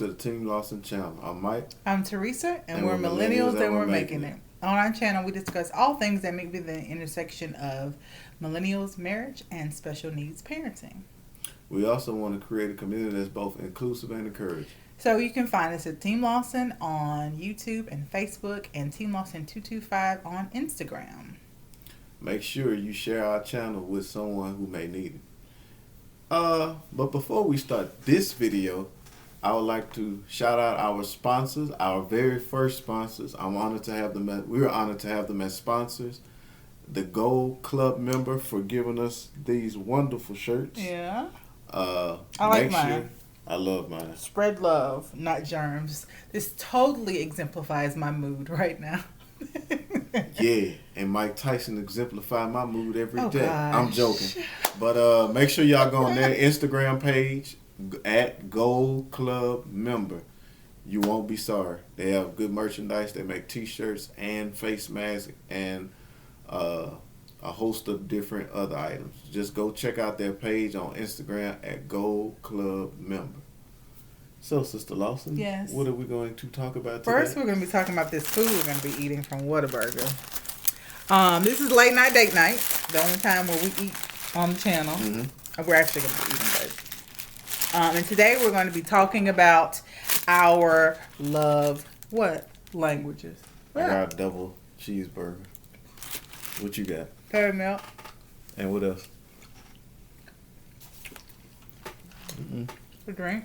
to the Team Lawson channel. I'm Mike. I'm Theresa, and we're millennials and we're making it. On our channel, we discuss all things that may be the intersection of millennials, marriage, and special needs parenting. We also want to create a community that's both inclusive and encouraging. So you can find us at Team Lawson on YouTube and Facebook, and Team Lawson 225 on Instagram. Make sure you share our channel with someone who may need it. But before we start this video, I would like to shout out our sponsors, our very first sponsors. We're honored to have them as sponsors. The Gold Club member for giving us these wonderful shirts. Yeah. I like mine. I love mine. Spread love, not germs. This totally exemplifies my mood right now. Yeah, and Mike Tyson exemplified my mood every day. Gosh. I'm joking. But make sure y'all go on their Instagram page at Gold Club Member. You won't be sorry. They have good merchandise. They make t-shirts and face masks and a host of different other items. Just go check out their page on Instagram at Gold Club Member. So, Sister Lawson, yes, what are we going to talk about today? First, we're going to be talking about this food we're going to be eating from Whataburger. This is late night date night, the only time where we eat on the channel. Mm-hmm. We're actually going to be eating both. And today we're going to be talking about our love languages. I got a double cheeseburger. What you got? Curry milk. And what else? A drink.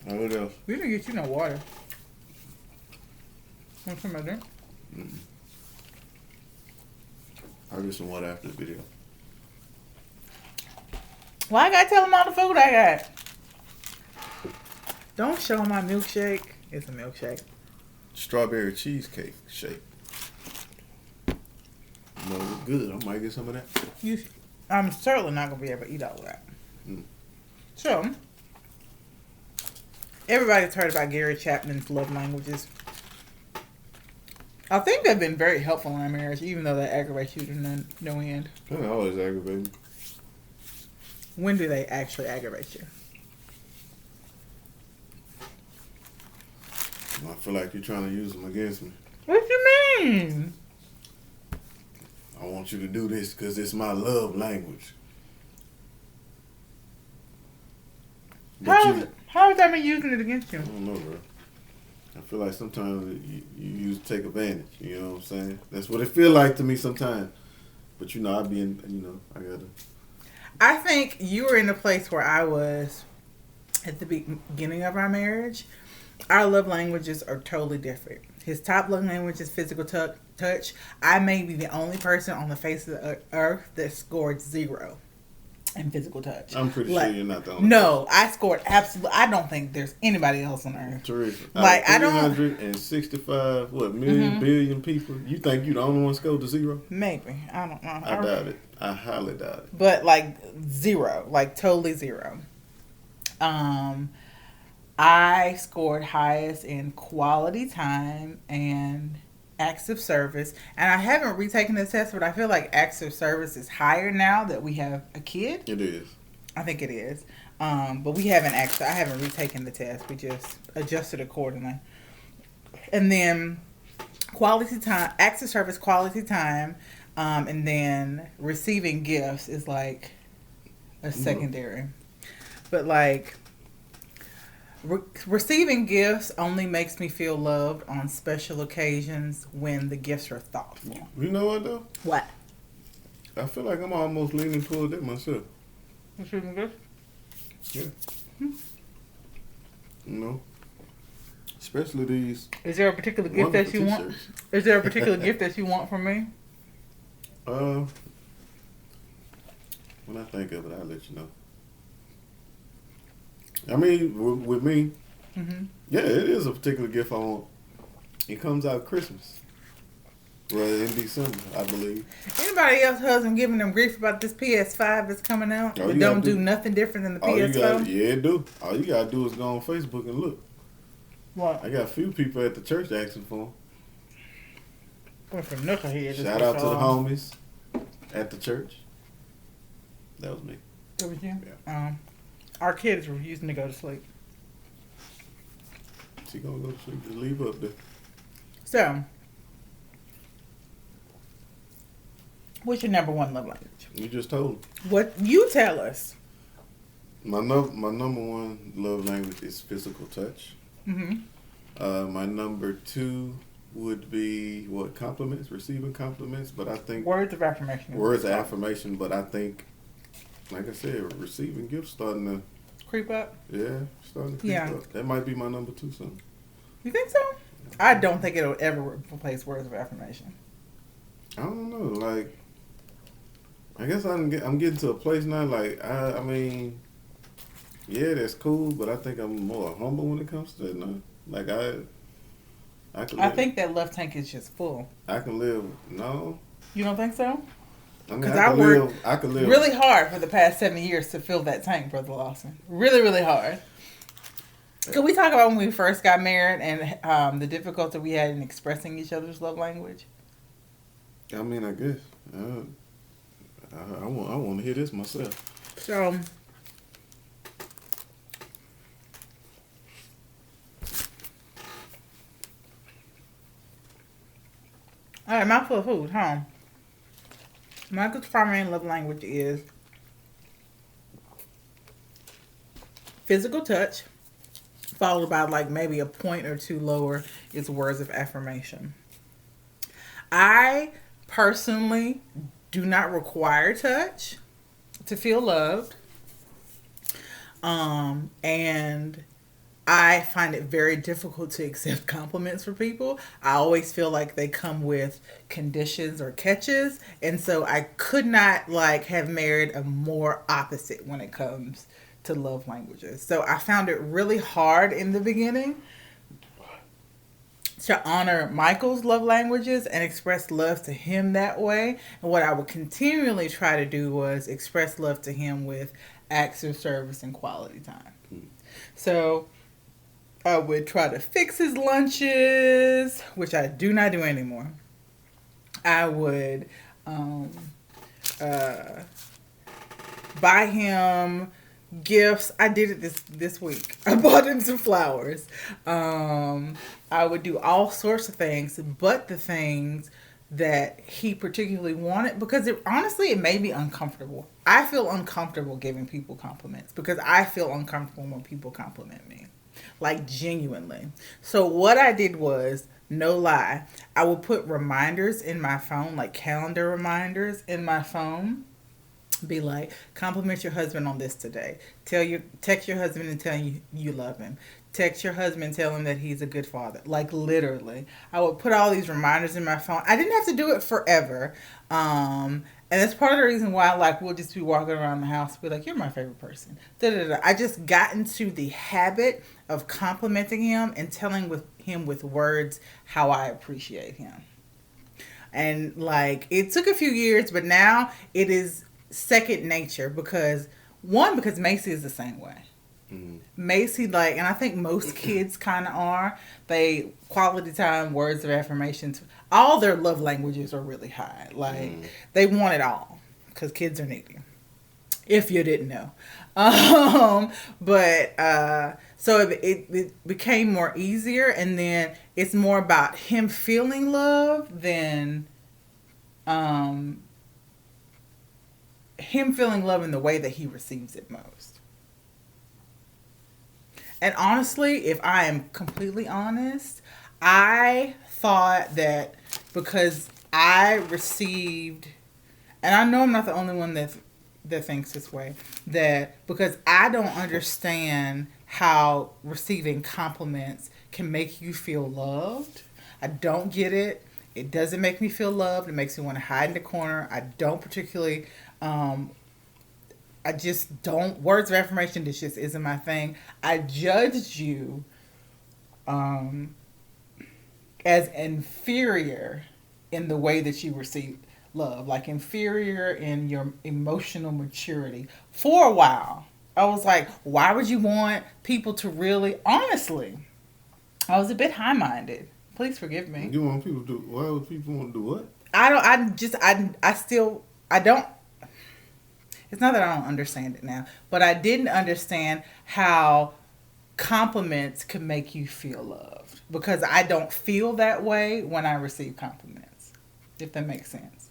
And what else? We didn't get you no water. Want some of that? I'll get some water after the video. Why I gotta tell them all the food I got? Don't show my milkshake. It's a milkshake. Strawberry cheesecake shake. No, it's good. I might get some of that. I'm certainly not gonna be able to eat all of that. So, everybody's heard about Gary Chapman's love languages. I think they've been very helpful in our marriage, even though they aggravate you to no end. They always aggravate me. When do they actually aggravate you? I feel like you're trying to use them against me. What you mean? I want you to do this because it's my love language. How is that me using it against you? I don't know, bro. I feel like sometimes you take advantage. You know what I'm saying? That's what it feel like to me sometimes. But I be in, I gotta. I think you were in a place where I was at the beginning of our marriage. Our love languages are totally different. His top love language is physical touch. I may be the only person on the face of the earth that scored 0 in physical touch. I'm pretty sure you're not the only No, person. I scored absolutely. I don't think there's anybody else on earth. Theresa, like I don't. 365 million billion people. You think you the only one scored to 0? Maybe. I don't know. I doubt it. I highly doubt it. But like 0, like totally 0. I scored highest in quality time and acts of service. And I haven't retaken the test, but I feel like acts of service is higher now that we have a kid. It is. I think it is. But I haven't retaken the test. We just adjusted accordingly. And then quality time, acts of service, quality time, and then receiving gifts is like a secondary. But like receiving gifts only makes me feel loved on special occasions when the gifts are thoughtful. You know what though? What? I feel like I'm almost leaning toward that myself. Receiving gifts? Yeah. Especially these. Is there a particular gift that you want? Is there a particular gift that you want from me? When I think of it, I'll let you know. I mean, with me, yeah, it is a particular gift I want. It comes out Christmas. Well, in December, I believe. Anybody else husband giving them grief about this PS5 that's coming out? It don't do nothing different than the PS4? Yeah, it do. All you gotta do is go on Facebook and look. What? I got a few people at the church asking for them. Shout out to the homies at the church. That was me. That was you? Yeah. Our kids were refusing to go to sleep. She gonna go to sleep. Just leave her up there. So, what's your number one love language? You just told her. What you tell us. My number one love language is physical touch. My number two would be what, compliments, receiving compliments. But I think Words of affirmation. words of affirmation. But I think, like I said, receiving gifts starting to Creep up. starting to creep up. That might be my number two. Something. You think so? I don't think it'll ever replace words of affirmation. I don't know. Like, I guess I'm getting to a place now. Like, I mean, yeah, that's cool. But I think I'm more humble when it comes to that now. Like I think that love tank is just full. I can live. No. You don't think so? I mean, Because I worked I could live really hard for the past 7 years to fill that tank, Brother Lawson. Really, really hard. Could we talk about when we first got married and the difficulty we had in expressing each other's love language? I mean, I guess. I want to hear this myself. So, all right, mouthful of food, huh? Michael's primary love language is physical touch, followed by like maybe a point or two lower is words of affirmation. I personally do not require touch to feel loved. And I find it very difficult to accept compliments from people. I always feel like they come with conditions or catches. And so I could not like have married a more opposite when it comes to love languages. So I found it really hard in the beginning to honor Michael's love languages and express love to him that way. And what I would continually try to do was express love to him with acts of service and quality time. So I would try to fix his lunches, which I do not do anymore. I would buy him gifts. I did it this week. I bought him some flowers. I would do all sorts of things, but the things that he particularly wanted, because honestly, it made me uncomfortable. I feel uncomfortable giving people compliments because I feel uncomfortable when people compliment me. Like, genuinely. So what I did was, no lie, I would put reminders in my phone, like calendar reminders in my phone. Be like, compliment your husband on this today. Text your husband and tell him you love him. Text your husband and tell him that he's a good father. Like, literally. I would put all these reminders in my phone. I didn't have to do it forever. And that's part of the reason why, like, we'll just be walking around the house and be like, you're my favorite person. I just got into the habit of complimenting him and telling him with words how I appreciate him. And, like, it took a few years, but now it is second nature because Macy is the same way. Macy, like, and I think most kids kind of are. They quality time, words of affirmations, all their love languages are really high. Like, they want it all because kids are needy. If you didn't know, so it became more easier, and then it's more about him feeling love than him feeling love in the way that he receives it most. And honestly, if I am completely honest, I thought that because I received, and I know I'm not the only one that thinks this way, that because I don't understand how receiving compliments can make you feel loved. I don't get it. It doesn't make me feel loved. It makes me want to hide in the corner. I don't particularly... I just don't. Words of affirmation, this just isn't my thing. I judged you as inferior in the way that you receive love. Like, inferior in your emotional maturity. For a while, I was like, why would you want people to really... Honestly, I was a bit high-minded. Please forgive me. You want people to do... Why would people want to do what? I don't... It's not that I don't understand it now, but I didn't understand how compliments can make you feel loved, because I don't feel that way when I receive compliments, if that makes sense.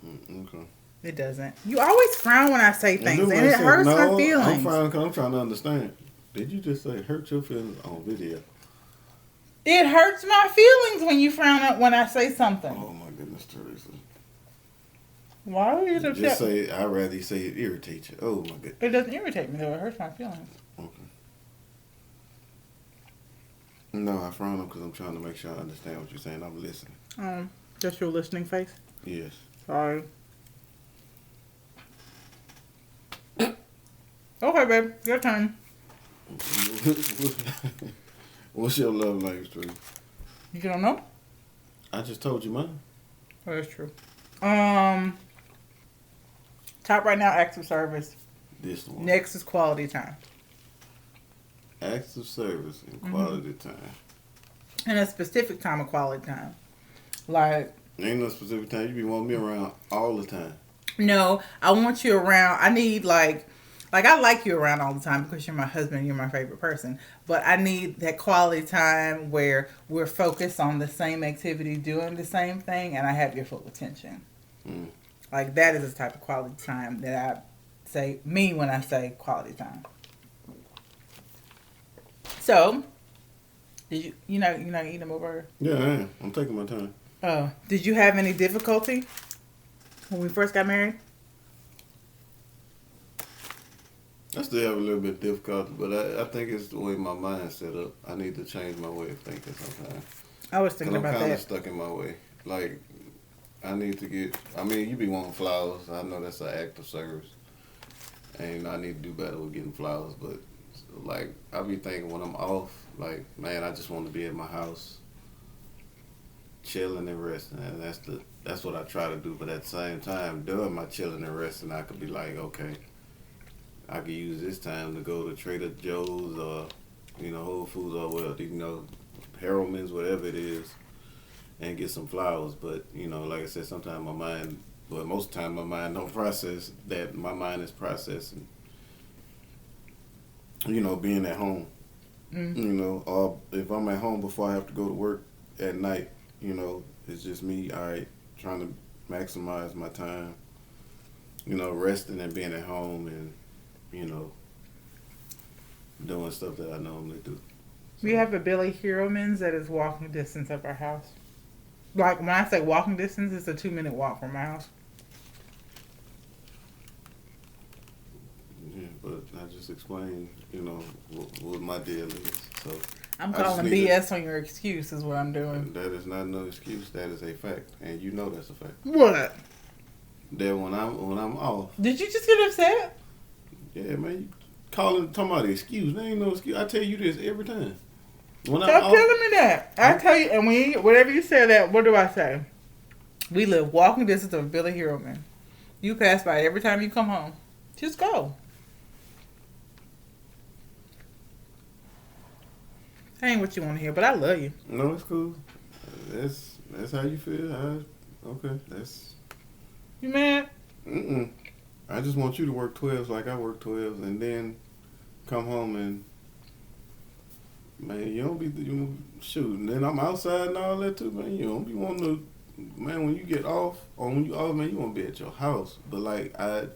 Okay. It doesn't. You always frown when I say things, and it said, hurts no, my feelings. I'm frowning because I'm trying to understand. Did you just say hurt your feelings on video? It hurts my feelings when you frown up when I say something. Oh my goodness, Theresa. Why would you Just say, I'd rather you say it irritates you. Oh my goodness. It doesn't irritate me though. It hurts my feelings. Okay. No, I frown up because I'm trying to make sure I understand what you're saying. I'm listening. Just your listening face? Yes. Sorry. Okay, babe. Your turn. What's your love language, Theresa? You don't know? I just told you mine. Oh, that's true. Top right now, acts of service. This one. Next is quality time. Acts of service and quality time. And a specific time of quality time. Like, Ain't no specific time. You be wanting me around all the time. no, I want you around. I need like I like you around all the time because you're my husband, you're my favorite person. But I need that quality time where we're focused on the same activity, doing the same thing, and I have your full attention. Mm. Like, that is the type of quality time that I say, mean when I say quality time. So, did you're not eating a burger? Yeah, I am. I'm taking my time. Oh, did you have any difficulty when we first got married? I still have a little bit of difficulty, but I think it's the way my mind's set up. I need to change my way of thinking sometimes. I was thinking about I'm kind of that. stuck in my way. Like, I need to get, I mean, you be wanting flowers. I know that's an act of service. And I need to do better with getting flowers. But, like, I be thinking when I'm off, like, man, I just want to be at my house, chilling and resting. And that's what I try to do. But at the same time, during my chilling and resting, I could be like, okay, I could use this time to go to Trader Joe's or, Whole Foods or whatever, Haroldman's, whatever it is, and get some flowers. But, like I said, sometimes my mind, but most of the time my mind don't process that. My mind is processing, being at home. Or if I'm at home before I have to go to work at night, it's just me, all right, trying to maximize my time, resting and being at home and, doing stuff that I normally do. We have a Billy Hillman's that is walking distance of our house. Like, when I say walking distance, it's a 2-minute walk from my house. Yeah, but I just explained, what my deal is. So I'm calling BS on your excuse is what I'm doing. That is not no excuse. That is a fact, and you know that's a fact. What? That when I'm off. Did you just get upset? Yeah, man. You talking about the excuse? There ain't no excuse. I tell you this every time. Stop telling me that. I tell you, and whenever you say that, what do I say? We live walking distance of Billy Hillman. You pass by every time you come home. Just go. That ain't what you want to hear, but I love you. No, it's cool. That's how you feel. Okay, that's. You mad? I just want you to work 12s like I work 12s, and then come home and. Man, you don't be shooting. Then I'm outside and all that too, man. You don't be wanting to, man. When you get off, or when you off, man, you want to be at your house. But like I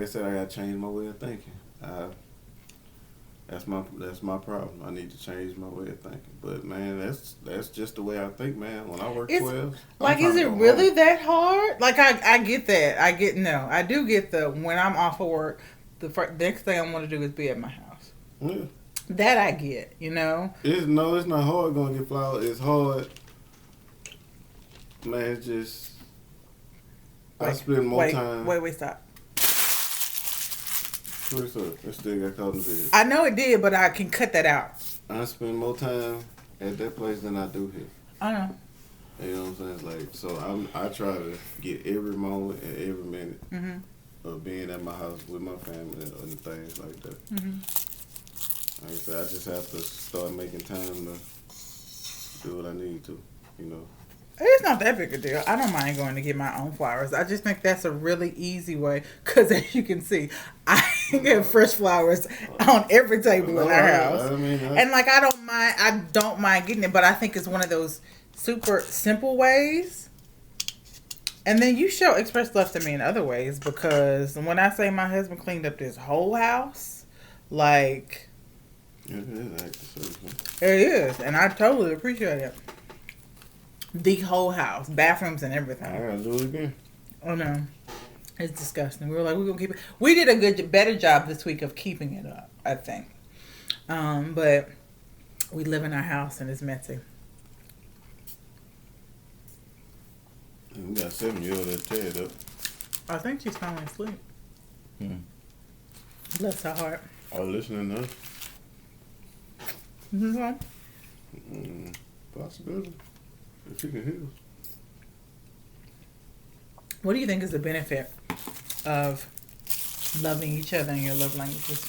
said, I gotta change my way of thinking. That's my problem. I need to change my way of thinking. But man, that's just the way I think, man. When I work 12, like, is it really that hard? Like, I get that. I do get the when I'm off of work, the next thing I want to do is be at my house. Yeah. That I get, It's not hard going to get flowers. It's hard, man. It's just I spend more time. Wait, stop. What's up? That still got caught in the video. I know it did, but I can cut that out. I spend more time at that place than I do here. I know. You know what I'm saying? It's like, so I try to get every moment and every minute of being at my house with my family and things like that. Like I said, I just have to start making time to do what I need to, It's not that big a deal. I don't mind going to get my own flowers. I just think that's a really easy way. Because as you can see, I You get fresh flowers on every table in our house. I mean, And like I don't mind getting it, but I think it's one of those super simple ways. And then you show express love to me in other ways, because when I say my husband cleaned up this whole house, like it is, and I totally appreciate it. The whole house, bathrooms and everything. I gotta do it again. Oh no, it's disgusting. We were like, we're gonna keep it. We did a better job this week of keeping it up, I think. But we live in our house and it's messy. We got 7-year-old that tear it up. I think she's finally asleep. Bless her heart. Are you listening to us? Possibility. If she can hear us. What do you think is the benefit of loving each other in your love languages?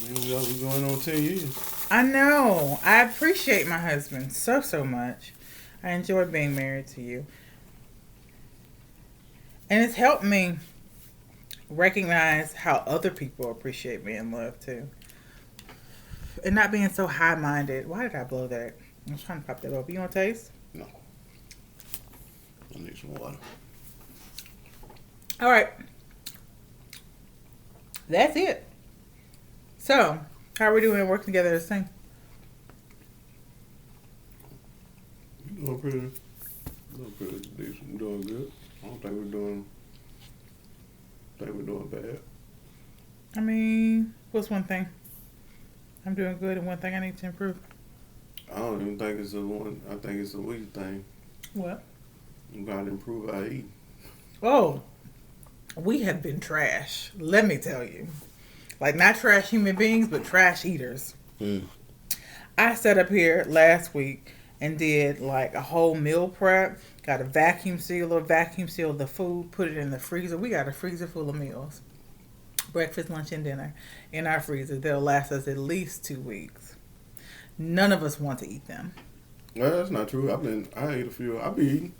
I mean, we going on 10 years. I know. I appreciate my husband so much. I enjoy being married to you. And it's helped me recognize how other people appreciate me and love too. And not being so high-minded. Why did I blow that? I was trying to pop that up. You want to taste? No. I need some water. All right. That's it. So, how are we doing working together as a team? Doing pretty decent. I'm doing good. I don't think we're doing bad. I mean, what's one thing? I'm doing good, and one thing I need to improve. I don't even think it's I think it's a we thing. What? We gotta improve our eating. Oh, we have been trash. Let me tell you. Like, not trash human beings, but trash eaters. I sat up here last week and did like a whole meal prep. Got a vacuum sealed the food, put it in the freezer. We got a freezer full of meals. Breakfast, lunch, and dinner in our freezer. They'll last us at least 2 weeks. None of us want to eat them. Well, that's not true. I ate a few. I be eating.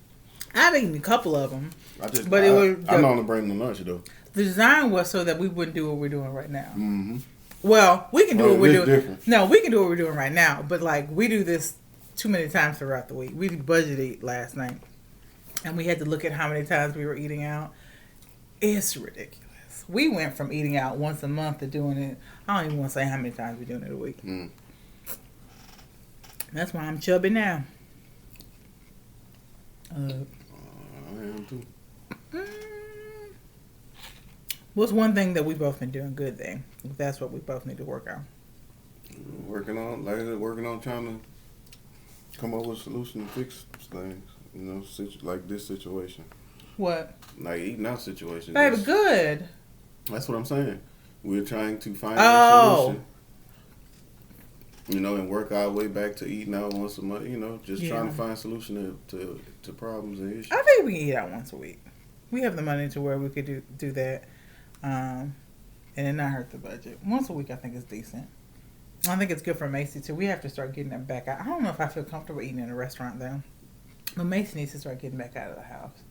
I've eaten a couple of them. I'm on to bring them lunch though. The design was so that we wouldn't do what we're doing right now. Mm-hmm. Well, we can do what we're doing. Different. No, we can do what we're doing right now. But like, we do this too many times throughout the week. We budgeted last night, and we had to look at how many times we were eating out. It's ridiculous. We went from eating out once a month to doing it. I don't even want to say how many times we're doing it a week. That's why I'm chubby now. I am too. What's one thing that we both been doing good then? If that's what we both need to work on. Working on trying to come up with a solution to fix things. You know, like this situation. What? Like eating out situation. Baby, good. That's what I'm saying. We're trying to find a solution. You know, and work our way back to eating out once a month. You know, just trying to find a solution to problems and issues. I think we can eat out once a week. We have the money to where we could do that, and it not hurt the budget. Once a week, I think is decent. I think it's good for Macy too. We have to start getting them back out. I don't know if I feel comfortable eating in a restaurant though, but Macy needs to start getting back out of the house.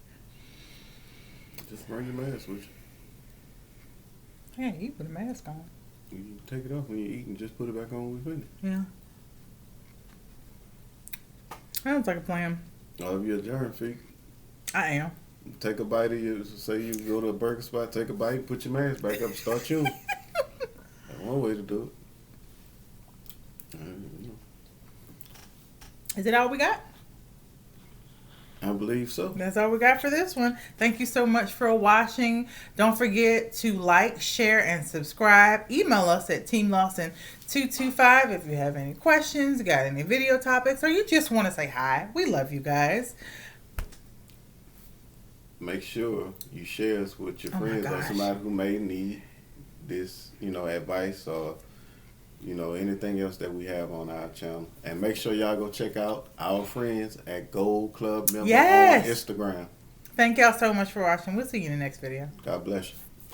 Just bring your mask with you. Yeah, eat with a mask on. You take it off when you eat and just put it back on when we finish. Yeah. Sounds like a plan. Oh, if you're a germ freak. I am. Take a bite of you. Say you go to a burger spot, take a bite, put your mask back up, and start chewing. That's one way to do it. Is it all we got? I believe so. That's all we got for this one. Thank you so much for watching. Don't forget to like, share, and subscribe. Email us at teamlawson225 if you have any questions, got any video topics, or you just want to say hi. We love you guys. Make sure you share us with your friends or somebody who may need this, advice or, anything else that we have on our channel. And make sure y'all go check out our friends at Gold Club Member on Instagram. Thank y'all so much for watching. We'll see you in the next video. God bless you.